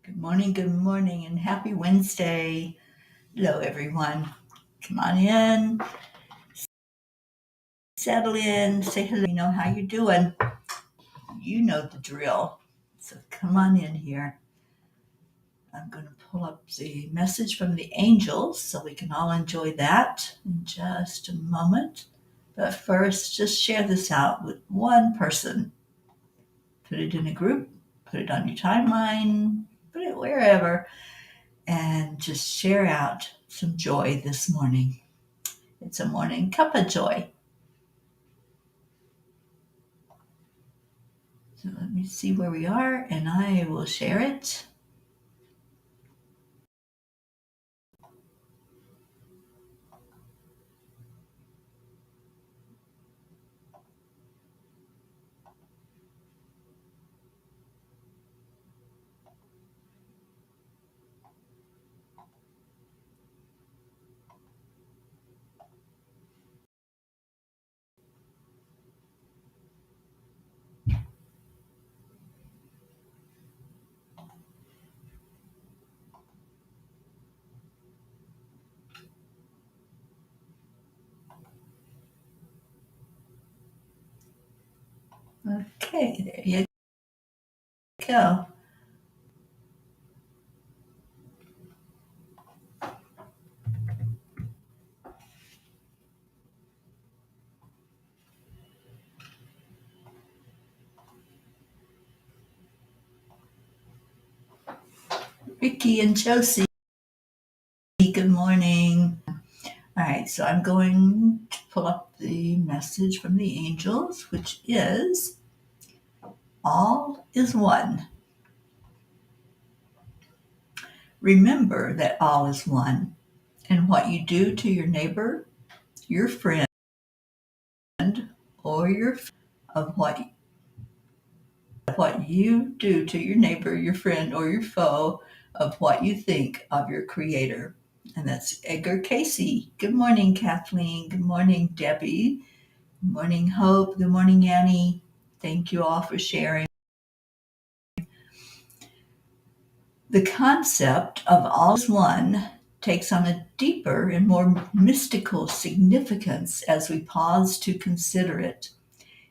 Good morning, and happy Wednesday. Hello, everyone. Come on in, settle in, say hello. You know how you're doing. You know the drill. So come on in here. I'm going to pull up the message from the angels so we can all enjoy that in just a moment. But first, just share this out with one person. Put it in a group, put it on your timeline, put it wherever, and just share out some joy this morning. It's a morning cuppa joy. So let me see where we are, and I will share it. Okay, there you go. Ricky and Josie, good morning. All right, so I'm going to pull up the message from the angels, which is all is one. Remember that all is one, and what you do to your neighbor, your friend, or your of what you do to your neighbor, your friend, or your foe, of what you think of your creator. And that's Edgar Casey. Good morning, Kathleen. Good morning, Debbie. Good morning, Hope. Good morning, Annie. Thank you all for sharing. The concept of all is one takes on a deeper and more mystical significance as we pause to consider it.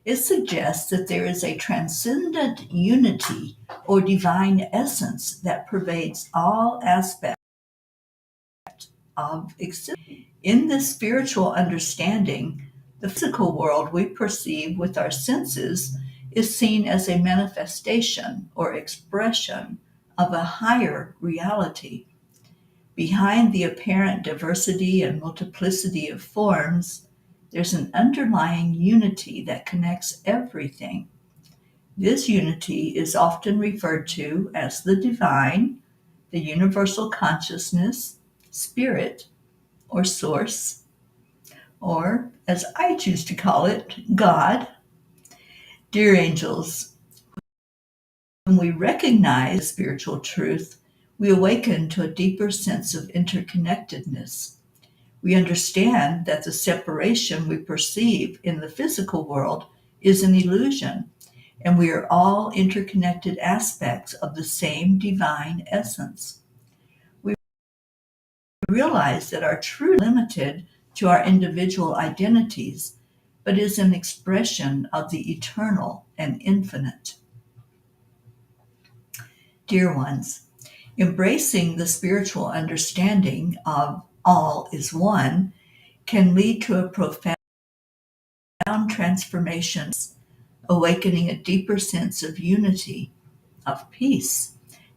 It suggests that there is a transcendent unity or divine essence that pervades all aspects of existence. In this spiritual understanding, the physical world we perceive with our senses is seen as a manifestation or expression of a higher reality. Behind the apparent diversity and multiplicity of forms, there's an underlying unity that connects everything. This unity is often referred to as the divine, the universal consciousness, spirit, or source, or as I choose to call it, God. Dear angels, when we recognize spiritual truth, we awaken to a deeper sense of interconnectedness. We understand that the separation we perceive in the physical world is an illusion, and we are all interconnected aspects of the same divine essence. We realize that our true limited to our individual identities, but is an expression of the eternal and infinite. Dear ones, embracing the spiritual understanding of all is one can lead to a profound transformations, awakening a deeper sense of unity, of peace,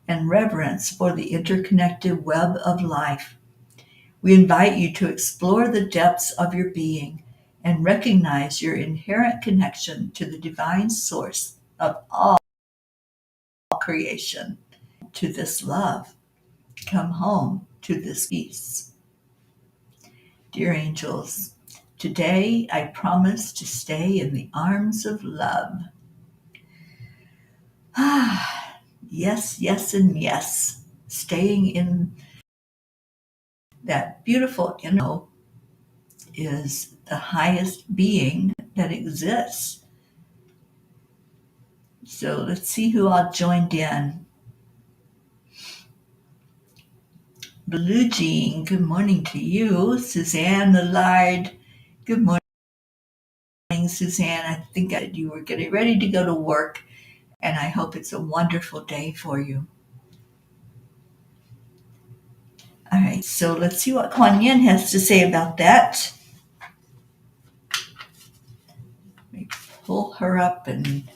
and reverence for the interconnected web of life. We invite you to explore the depths of your being and recognize your inherent connection to the divine source of all creation, to this love. Come home to this peace. Dear angels, today I promise to stay in the arms of love. Yes, yes, and yes. Staying in that beautiful inner is the highest being that exists. So let's see who all joined in. Blue Jean, good morning to you. Suzanne Allard, good morning, Suzanne. I think you were getting ready to go to work, and I hope it's a wonderful day for you. All right, so let's see what Kuan Yin has to say about that. Let me pull her up and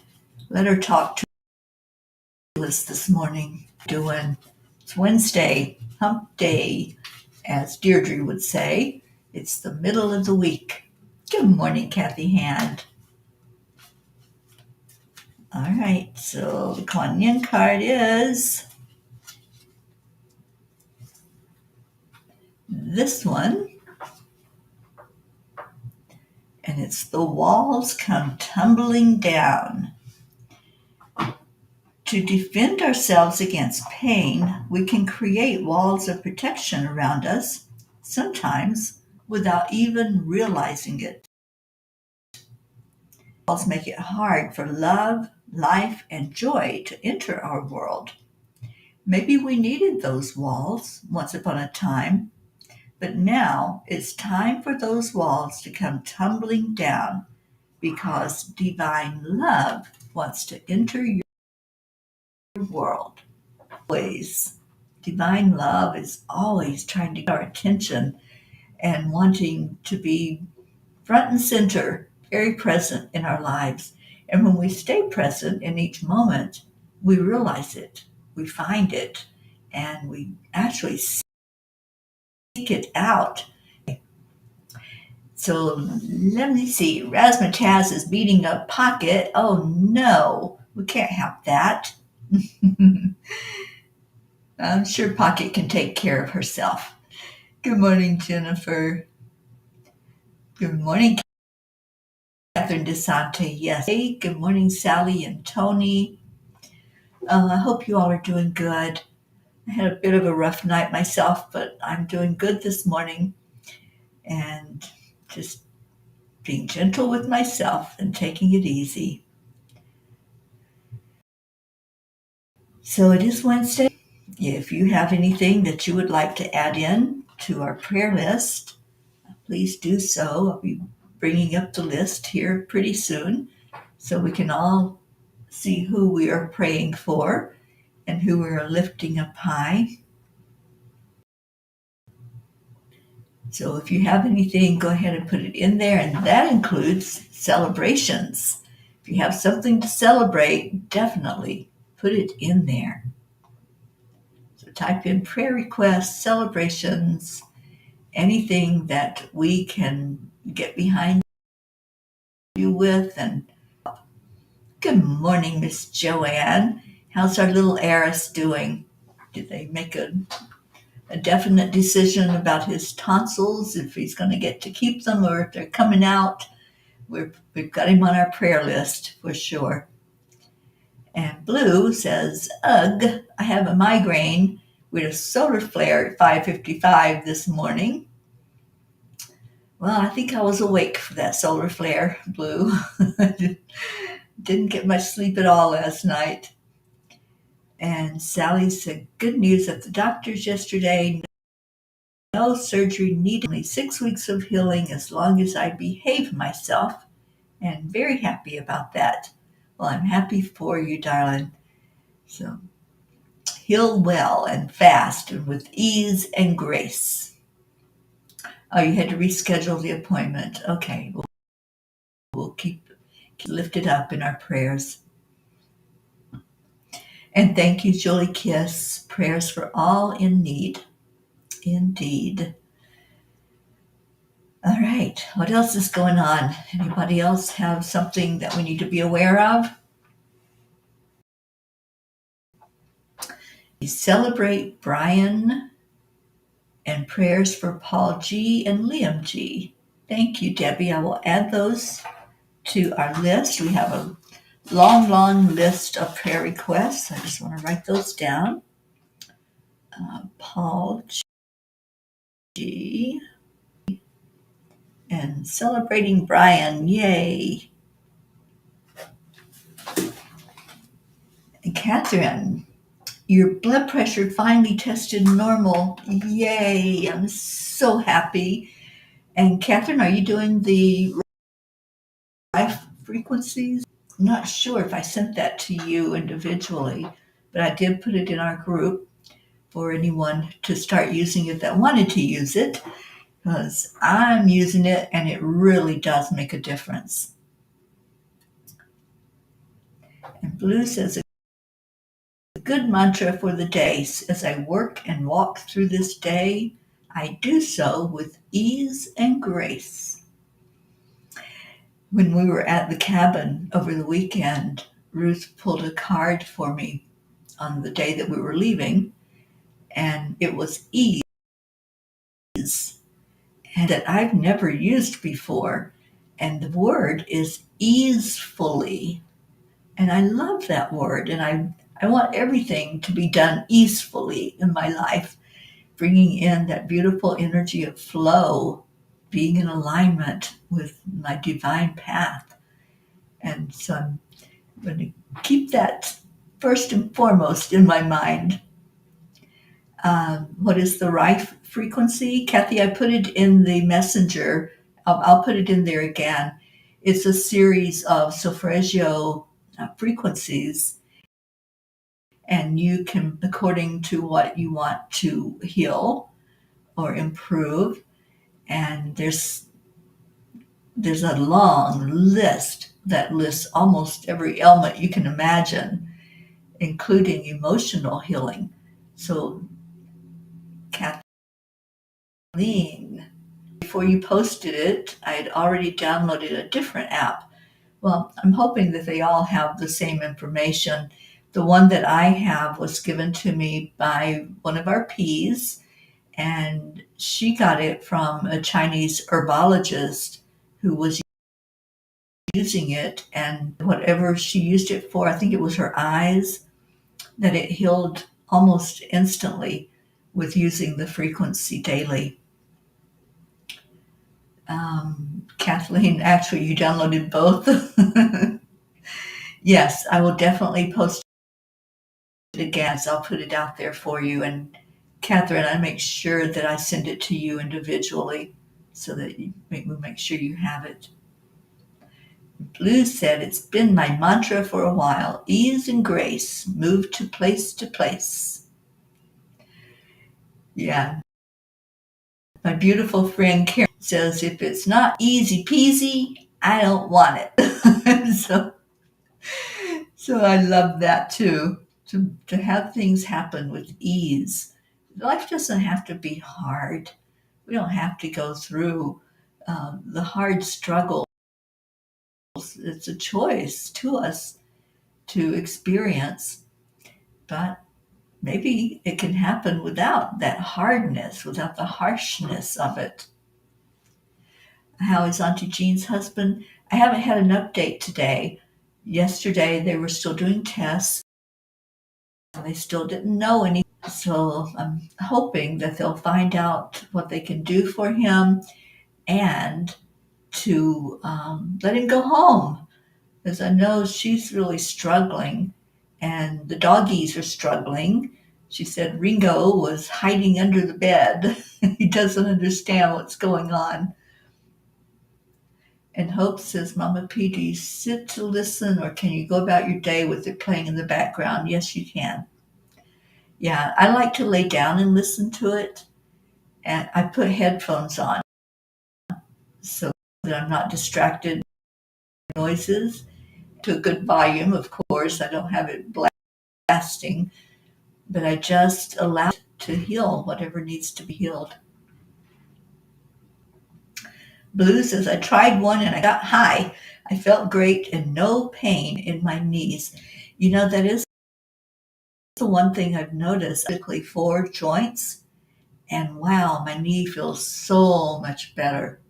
let her talk to us this morning. It's Wednesday, hump day, as Deirdre would say. It's the middle of the week. Good morning, Kathy Hand. All right, so the Kuan Yin card is this one, and it's the walls come tumbling down. To defend ourselves against pain, we can create walls of protection around us, sometimes without even realizing it. Walls make it hard for love, life, and joy to enter our world. Maybe we needed those walls once upon a time, but now it's time for those walls to come tumbling down because divine love wants to enter your world. Always. Divine love is always trying to get our attention and wanting to be front and center, very present in our lives. And when we stay present in each moment, we realize it, we find it, and we actually seek it out. So let me see. Razzmatazz is beating up Pocket. Oh no, we can't have that. I'm sure Pocket can take care of herself. Good morning, Jennifer. Good morning, Catherine DeSante. Yes. Hey, good morning, Sally and Tony. I hope you all are doing good. I had a bit of a rough night myself, but I'm doing good this morning and just being gentle with myself and taking it easy. So it is Wednesday. If you have anything that you would like to add in to our prayer list, please do so. I'll be bringing up the list here pretty soon so we can all see who we are praying for and who we are lifting up high. So if you have anything, go ahead and put it in there, and that includes celebrations. If you have something to celebrate, definitely put it in there. So type in prayer requests, celebrations, anything that we can get behind you with. And good morning, Miss Joanne. How's our little heiress doing? Did they make a definite decision about his tonsils, if he's going to get to keep them or if they're coming out? We've got him on our prayer list for sure. And Blue says, ugh, I have a migraine with a solar flare at 5:55 this morning. Well, I think I was awake for that solar flare, Blue. Didn't get much sleep at all last night. And Sally said, good news at the doctor's yesterday. No surgery needed, only 6 weeks of healing as long as I behave myself, and very happy about that. Well, I'm happy for you, darling. So heal well and fast and with ease and grace. Oh, you had to reschedule the appointment. Okay, we'll keep lifted up in our prayers. And thank you, Julie Kiss. Prayers for all in need. Indeed. All right, what else is going on? Anybody else have something that we need to be aware of? We celebrate Brian and prayers for Paul G. and Liam G. Thank you, Debbie. I will add those to our list. We have a long list of prayer requests. I just want to write those down. Paul G. and celebrating Brian. Yay. And Catherine, Your blood pressure finally tested normal. Yay, I'm so happy. And Catherine, are you doing the life frequencies? I'm not sure if I sent that to you individually, but I did put it in our group for anyone to start using it that wanted to use it, because I'm using it and it really does make a difference. And Blue says, a good mantra for the day. As I work and walk through this day, I do so with ease and grace. When we were at the cabin over the weekend, Ruth pulled a card for me on the day that we were leaving, and it was ease, and that I've never used before. And the word is easefully. And I love that word. And I want everything to be done easefully in my life, bringing in that beautiful energy of flow, being in alignment with my divine path. And so I'm going to keep that first and foremost in my mind. What is the right frequency? Kathy, I put it in the messenger. I'll put it in there again. It's a series of solfeggio frequencies, and you can, according to what you want to heal or improve, and there's a long list that lists almost every ailment you can imagine, including emotional healing. So, Kathleen, before you posted it, I had already downloaded a different app. Well, I'm hoping that they all have the same information. The one that I have was given to me by one of our Ps, and she got it from a Chinese herbologist who was using it, and whatever she used it for, I think it was her eyes, that it healed almost instantly with using the frequency daily. Kathleen, actually, you downloaded both. Yes, I will definitely post it again. So I'll put it out there for you. And Catherine, I make sure that I send it to you individually so that we make sure you have it. Blue said, it's been my mantra for a while. Ease and grace, move to place. Yeah. My beautiful friend Karen says, if it's not easy peasy, I don't want it. So I love that too, to have things happen with ease. Life doesn't have to be hard. We don't have to go through the hard struggles. It's a choice to us to experience, but maybe it can happen without that hardness, without the harshness of it. How is Auntie Jean's husband? I haven't had an update today. Yesterday they were still doing tests. They still didn't know anything. So I'm hoping that they'll find out what they can do for him and to let him go home. Because I know she's really struggling and the doggies are struggling. She said Ringo was hiding under the bed. He doesn't understand what's going on. And Hope says, Mama P, do you sit to listen or can you go about your day with it playing in the background? Yes, you can. Yeah, I like to lay down and listen to it. And I put headphones on so that I'm not distracted by noises. To a good volume, of course. I don't have it blasting, but I just allow it to heal whatever needs to be healed. Blue says, I tried one and I got high. I felt great and no pain in my knees. You know, that is the one thing I've noticed, particularly for joints. And wow, my knee feels so much better.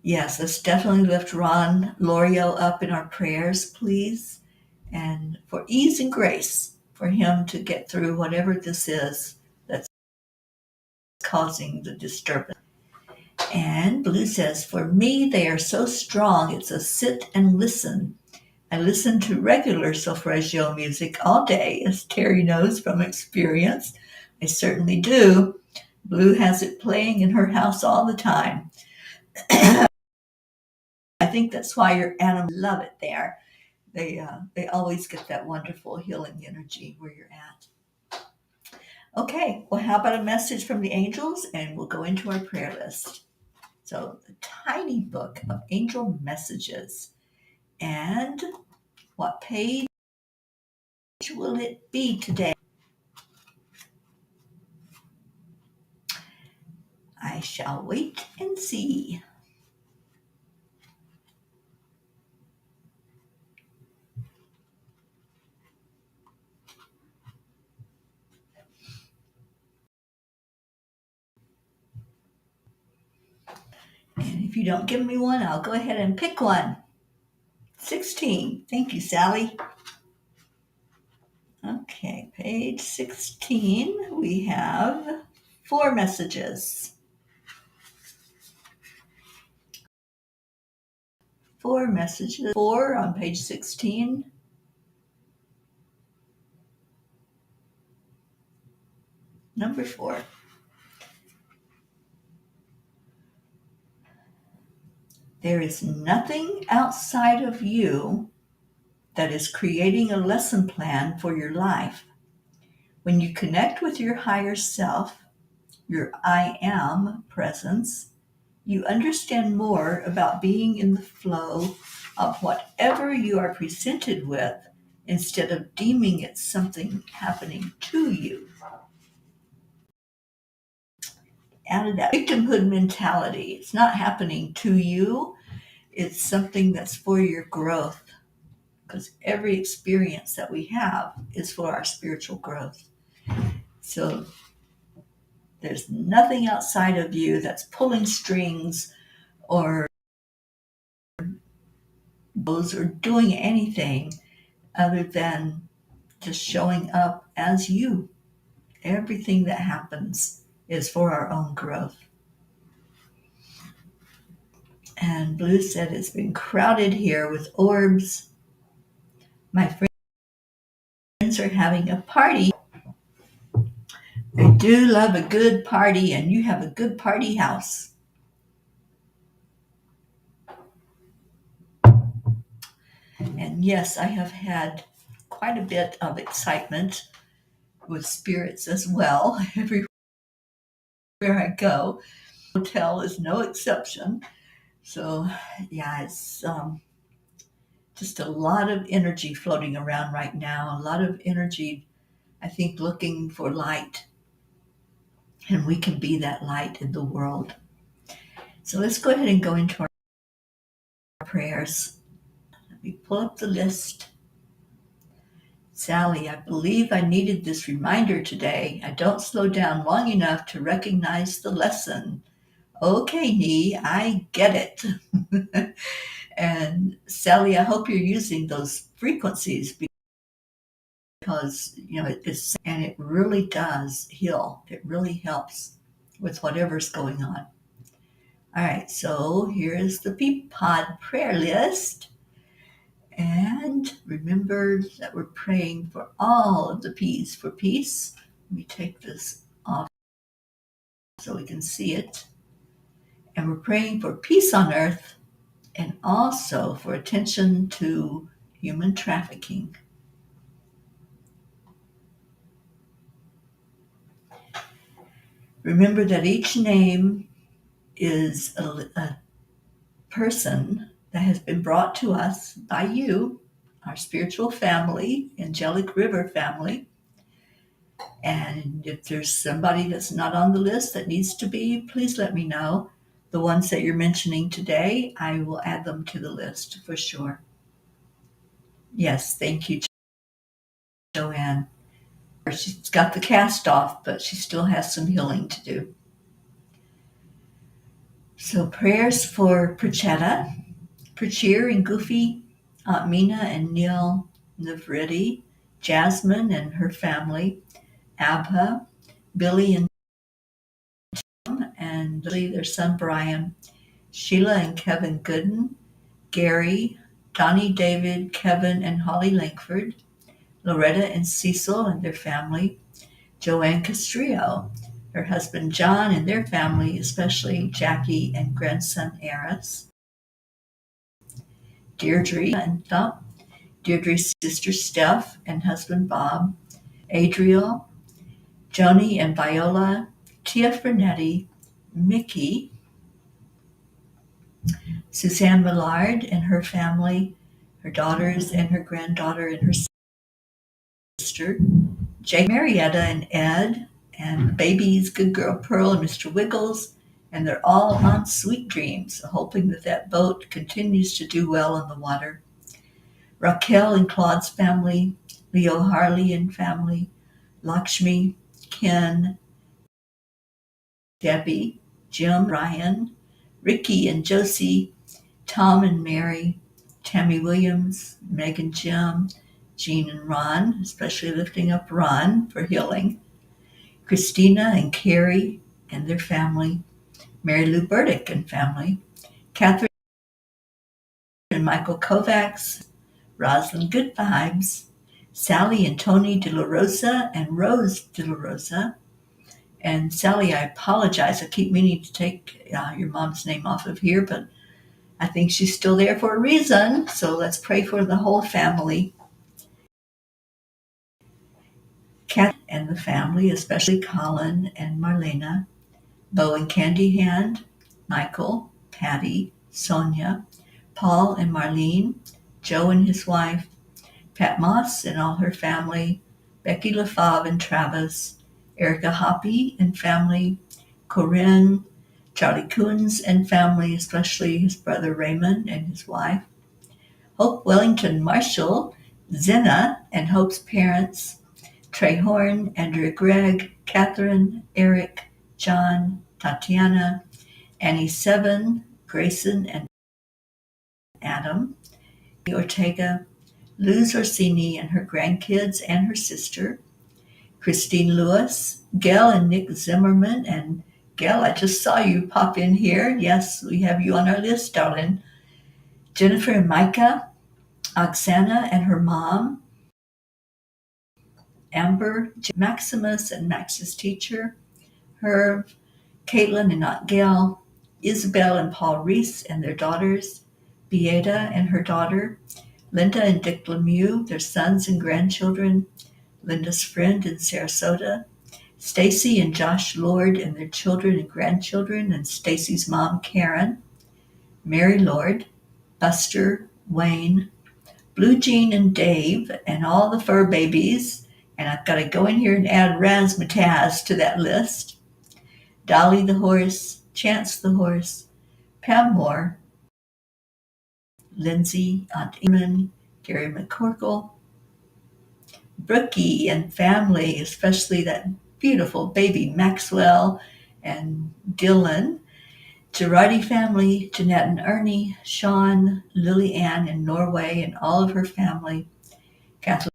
Yes, let's definitely lift Ron Lorio up in our prayers, please. And for ease and grace for him to get through whatever this is that's causing the disturbance. And Blue says, for me, they are so strong. It's a sit and listen. I listen to regular solfeggio music all day, as Teri knows from experience. I certainly do. Blue has it playing in her house all the time. I think that's why your animals love it there. They always get that wonderful healing energy where you're at. Okay, well, how about a message from the angels, and we'll go into our prayer list. So, the tiny book of angel messages. And what page will it be today? I shall wait and see. And if you don't give me one, I'll go ahead and pick one. 16. Thank you, Sally. Okay, page 16, we have 4 messages. 4 messages. 4 on page 16. Number 4. There is nothing outside of you that is creating a lesson plan for your life. When you connect with your higher self, your I am presence, you understand more about being in the flow of whatever you are presented with instead of deeming it something happening to you. Out of that victimhood mentality, it's not happening to you, it's something that's for your growth. Because every experience that we have is for our spiritual growth. So there's nothing outside of you that's pulling strings or doing anything other than just showing up as you. Everything that happens is for our own growth. And Blue said it's been crowded here with orbs. My friends are having a party. I do love a good party, and you have a good party house. And yes, I have had quite a bit of excitement with spirits as well. Everywhere I go, hotel is no exception. So, yeah, it's just a lot of energy floating around right now. A lot of energy, I think, looking for light. And we can be that light in the world. So let's go ahead and go into our prayers. Let me pull up the list. Sally, I believe I needed this reminder today. I don't slow down long enough to recognize the lesson. Okay, Nee, I get it. And Sally, I hope you're using those frequencies because, it really does heal. It really helps with whatever's going on. All right, so here is the Peapod prayer list. And remember that we're praying for all of the P's for peace. Let me take this off so we can see it. And we're praying for peace on earth and also for attention to human trafficking. Remember that each name is a person that has been brought to us by you, our spiritual family, Angelic River family. And if there's somebody that's not on the list that needs to be, please let me know. The ones that you're mentioning today, I will add them to the list for sure. Yes, thank you, Joanne. She's got the cast off, but she still has some healing to do. So prayers for Prachetta, Prachir and Goofy, Aunt Mina and Neil Navriti, Jasmine and her family, Abha, Billy and Tim, and Billy, their son Brian, Sheila and Kevin Gooden, Gary, Donnie, David, Kevin, and Holly Langford, Loretta and Cecil and their family, Joanne Castrillo, her husband John and their family, especially Jackie and grandson Eris, Deirdre and Thump, Deirdre's sister Steph and husband Bob, Adriel, Joni and Viola, Tia Fernetti, Mickey, Suzanne Millard and her family, her daughters and her granddaughter and her sister, Jake, Marietta and Ed, and the babies, good girl Pearl and Mr. Wiggles, and they're all on sweet dreams, hoping that that boat continues to do well on the water. Raquel and Claude's family, Leo Harley and family, Lakshmi, Ken, Debbie, Jim, Ryan, Ricky and Josie, Tom and Mary, Tammy Williams, Meg and Jim, Jean and Ron, especially lifting up Ron for healing, Christina and Carrie and their family, Mary Lou Burdick and family, Catherine and Michael Kovacs, Rosalind Good Vibes, Sally and Tony De La Rosa and Rose De La Rosa. And Sally, I apologize. I keep meaning to take your mom's name off of here, but I think she's still there for a reason. So let's pray for the whole family. Kat and the family, especially Colin and Marlena, Bo and Candy Hand, Michael, Patty, Sonia, Paul and Marlene, Joe and his wife, Pat Moss and all her family, Becky LaFave and Travis, Erica Hoppy and family, Corinne, Charlie Coons and family, especially his brother Raymond and his wife, Hope Wellington Marshall, Zena and Hope's parents, Trey Horn, Andrea Gregg, Catherine, Eric, John, Tatiana, Annie Seven, Grayson and Adam, Ortega, Luz Orsini and her grandkids and her sister, Christine Lewis, Gail and Nick Zimmerman, and Gail, I just saw you pop in here. Yes, we have you on our list, darling. Jennifer and Micah, Oksana and her mom, Amber, Maximus and Max's teacher, Herb, Caitlin and Aunt Gail, Isabel and Paul Reese and their daughters, Beata and her daughter, Linda and Dick Lemieux, their sons and grandchildren, Linda's friend in Sarasota, Stacy and Josh Lord and their children and grandchildren, and Stacy's mom, Karen, Mary Lord, Buster, Wayne, Blue Jean and Dave, and all the fur babies. And I've got to go in here and add Razzmatazz to that list. Dolly the horse, Chance the horse, Pam Moore, Lindsay, Aunt Eamon, Gary McCorkle, Brookie and family, especially that beautiful baby Maxwell and Dylan, Girardi family, Jeanette and Ernie, Sean, Lily Ann in Norway and all of her family, Kathleen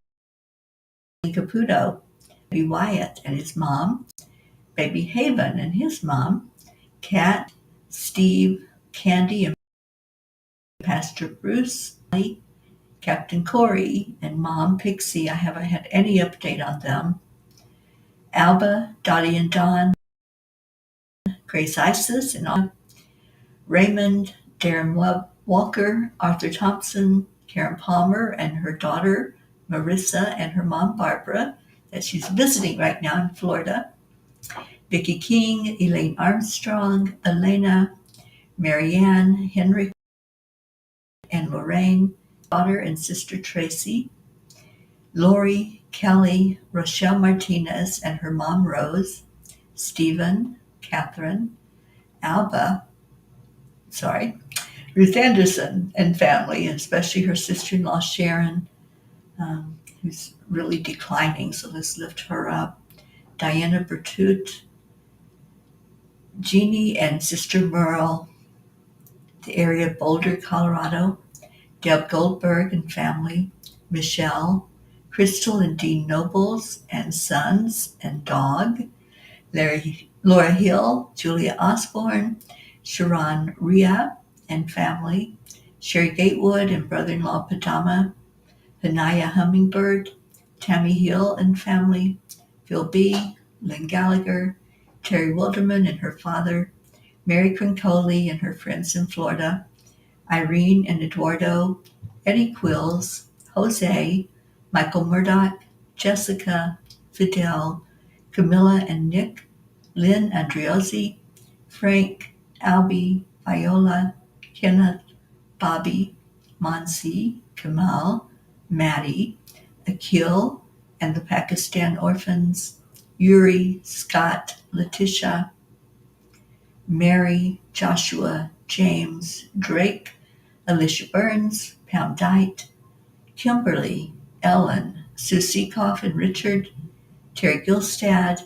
Caputo, baby Wyatt and his mom, baby Haven and his mom, Kat, Steve, Candy and Pastor Bruce, Captain Corey and Mom Pixie. I haven't had any update on them. Alba, Dottie and Don, Grace Isis and all, Raymond, Darren Walker, Arthur Thompson, Karen Palmer and her daughter Marissa and her mom Barbara, that she's visiting right now in Florida, Vicki King, Elaine Armstrong, Elena, Marianne, Henry and Lorraine, daughter and sister Tracy, Lori, Kelly, Rochelle Martinez and her mom Rose, Stephen, Catherine, Ruth Anderson and family, especially her sister-in-law Sharon, who's really declining, so let's lift her up. Diana Bertut, Jeannie and Sister Merle, the area of Boulder, Colorado, Deb Goldberg and family, Michelle, Crystal and Dean Nobles and sons and dog, Laura Hill, Julia Osborne, Sharon Rhea and family, Sherry Gatewood and brother-in-law Padama, Hanaya Hummingbird, Tammy Hill and family, Phil B., Lynn Gallagher, Terry Wilderman and her father, Mary Crincoli and her friends in Florida, Irene and Eduardo, Eddie Quills, Jose, Michael Murdoch, Jessica, Fidel, Camilla and Nick, Lynn Andriozzi, Frank, Albie, Viola, Kenneth, Bobby, Monsi, Kamal, Maddie, Akil, and the Pakistan orphans, Yuri, Scott, Letitia, Mary, Joshua, James, Drake, Alicia Burns, Pam Dite, Kimberly, Ellen, Sue Seekoff and Richard, Terry Gilstad,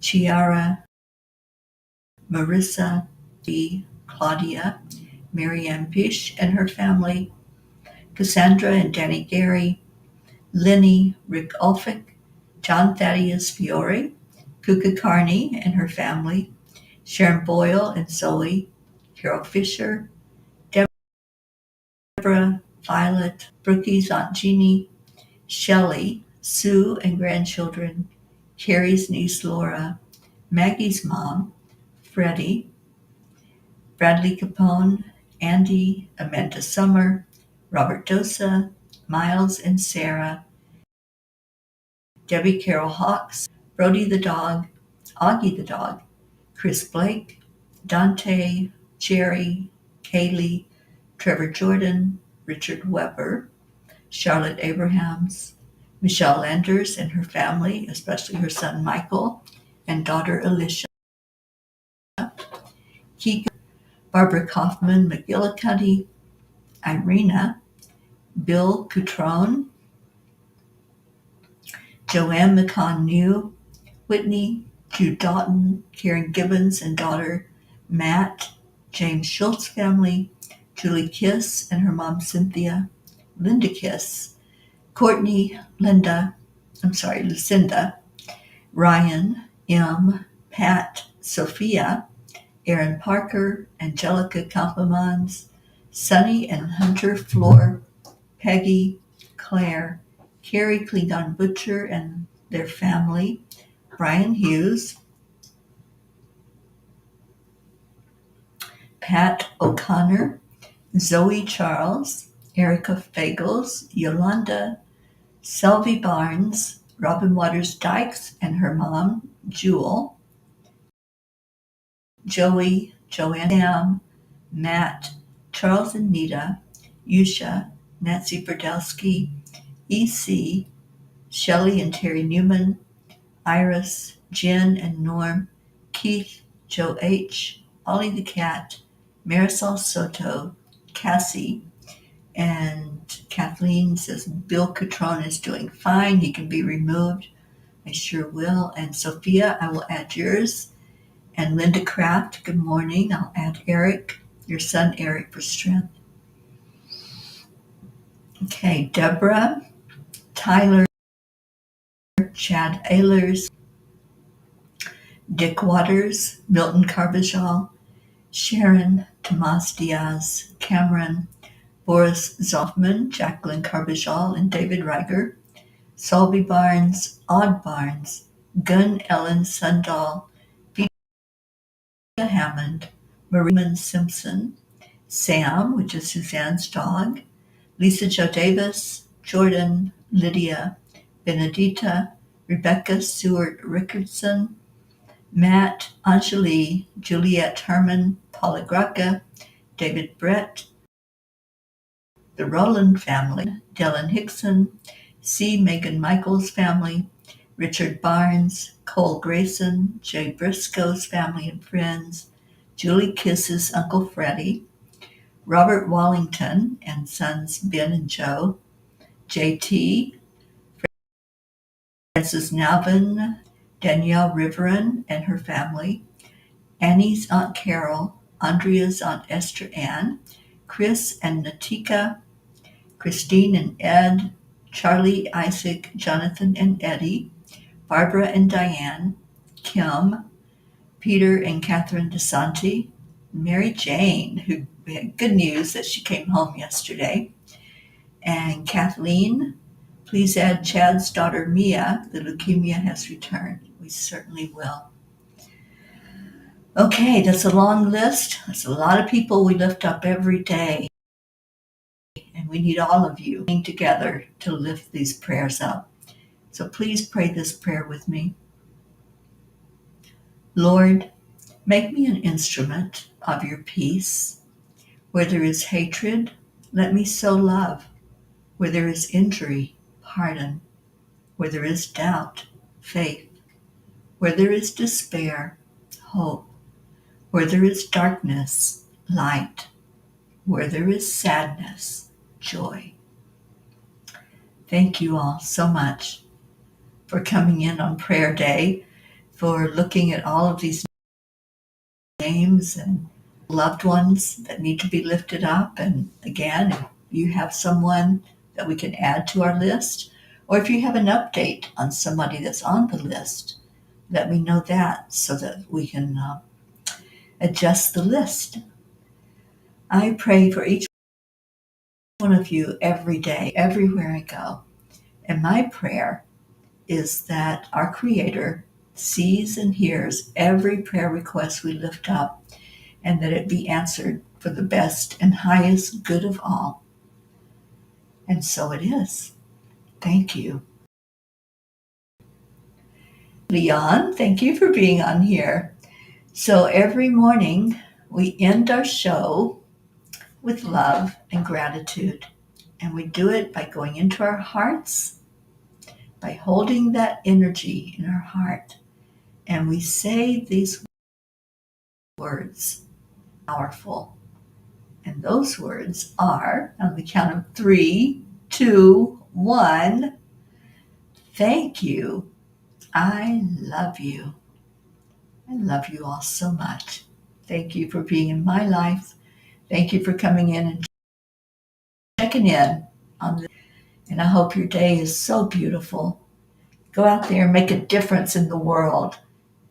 Chiara, Marissa, D, Claudia, Marianne Pish and her family, Cassandra and Danny Gary, Lenny, Rick Ulfick, John Thaddeus Fiore, Kuka Carney and her family, Sharon Boyle and Zoe, Carol Fisher, Deborah, Violet, Brookie's Aunt Jeannie, Shelley, Sue and grandchildren, Carrie's niece Laura, Maggie's mom, Freddie, Bradley Capone, Andy, Amanda Summer, Robert Dosa, Miles and Sarah, Debbie Carol Hawks, Brody the dog, Augie the dog, Chris Blake, Dante, Jerry, Kaylee, Trevor Jordan, Richard Weber, Charlotte Abrahams, Michelle Landers and her family, especially her son Michael and daughter Alicia, Keegan, Barbara Kaufman McGillicuddy, Irina, Bill Cutrone, Joanne McCann New, Whitney, Jude Doughton, Karen Gibbons and daughter Matt, James Schultz family, Julie Kiss and her mom Cynthia, Linda Kiss, Courtney, Lucinda, Ryan, M, Pat, Sophia, Aaron Parker, Angelica Kampemans, Sunny and Hunter Floor, Peggy, Claire, Carrie Klingon Butcher and their family, Brian Hughes, Pat O'Connor, Zoe Charles, Erica Fagels, Yolanda, Selby Barnes, Robin Waters Dykes and her mom, Jewel, Joey, Joanne, Sam, Matt, Charles and Nita, Yusha, Nancy Berdowski, EC, Shelley and Terry Newman, Iris, Jen and Norm, Keith, Joe H., Ollie the Cat, Marisol Soto, Cassie, and Kathleen says Bill Catrone is doing fine. He can be removed. I sure will. And Sophia, I will add yours. And Linda Kraft, good morning. I'll add Eric, your son Eric, for strength. Okay, Deborah, Tyler, Chad Ehlers, Dick Waters, Milton Carbajal, Sharon, Tomas Diaz, Cameron, Boris Zoffman, Jacqueline Carbajal, and David Reiger, Solby Barnes, Odd Barnes, Gunn Ellen Sundahl, Peter Hammond, Marie Simpson, Sam, which is Suzanne's dog, Lisa Jo Davis, Jordan, Lydia, Benedita, Rebecca Seward Rickardson, Matt, Anjali, Juliette Herman, Paula Graca, David Brett, the Rowland family, Dylan Hickson, C. Megan Michaels family, Richard Barnes, Cole Grayson, Jay Briscoe's family and friends, Julie Kiss's Uncle Freddie, Robert Wallington and sons Ben and Joe, JT, Frances Navin, Danielle Riverin and her family, Annie's Aunt Carol, Andrea's Aunt Esther Ann, Chris and Natika, Christine and Ed, Charlie, Isaac, Jonathan and Eddie, Barbara and Diane, Kim, Peter and Catherine DeSanti, Mary Jane, who we had good news that she came home yesterday. And Kathleen, please add Chad's daughter Mia. The leukemia has returned. We certainly will. Okay, that's a long list. That's a lot of people we lift up every day. And we need all of you coming together to lift these prayers up. So please pray this prayer with me. Lord, make me an instrument of your peace. Where there is hatred, let me sow love. Where there is injury, pardon. Where there is doubt, faith. Where there is despair, hope. Where there is darkness, light. Where there is sadness, joy. Thank you all so much for coming in on prayer day, for looking at all of these names and loved ones that need to be lifted up. And again, if you have someone that we can add to our list, or if you have an update on somebody that's on the list, let me know that so that we can adjust the list. I pray for each one of you every day, everywhere I go. And my prayer is that our Creator sees and hears every prayer request we lift up, and that it be answered for the best and highest good of all. And so it is. Thank you. Leon, thank you for being on here. So every morning we end our show with love and gratitude. And we do it by going into our hearts, by holding that energy in our heart. And we say these words, powerful. And those words are, on the count of 3, 2, 1, thank you. I love you. I love you all so much. Thank you for being in my life. Thank you for coming in and checking in on this. And I hope your day is so beautiful. Go out there and make a difference in the world.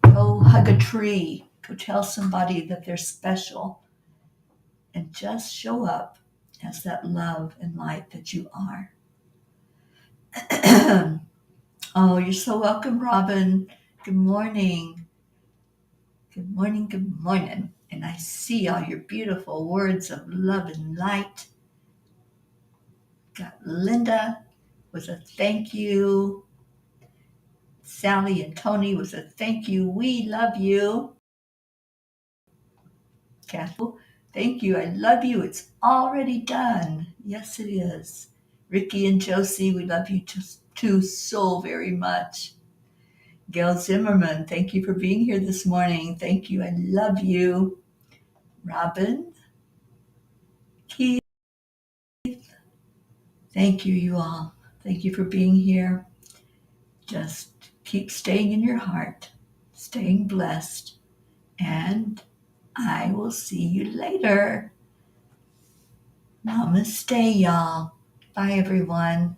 Go hug a tree. Go tell somebody that they're special. And just show up as that love and light that you are. Oh, you're so welcome, Robin. Good morning. Good morning, good morning. And I see all your beautiful words of love and light. Got Linda with a thank you. Sally and Tony with a thank you. We love you. Kathy, thank you. I love you. It's already done. Yes, it is. Ricky and Josie, we love you too so very much. Gail Zimmerman, thank you for being here this morning. Thank you. I love you. Robin, Keith, thank you all. Thank you for being here. Just keep staying in your heart, staying blessed, and I will see you later. Namaste, y'all. Bye, everyone.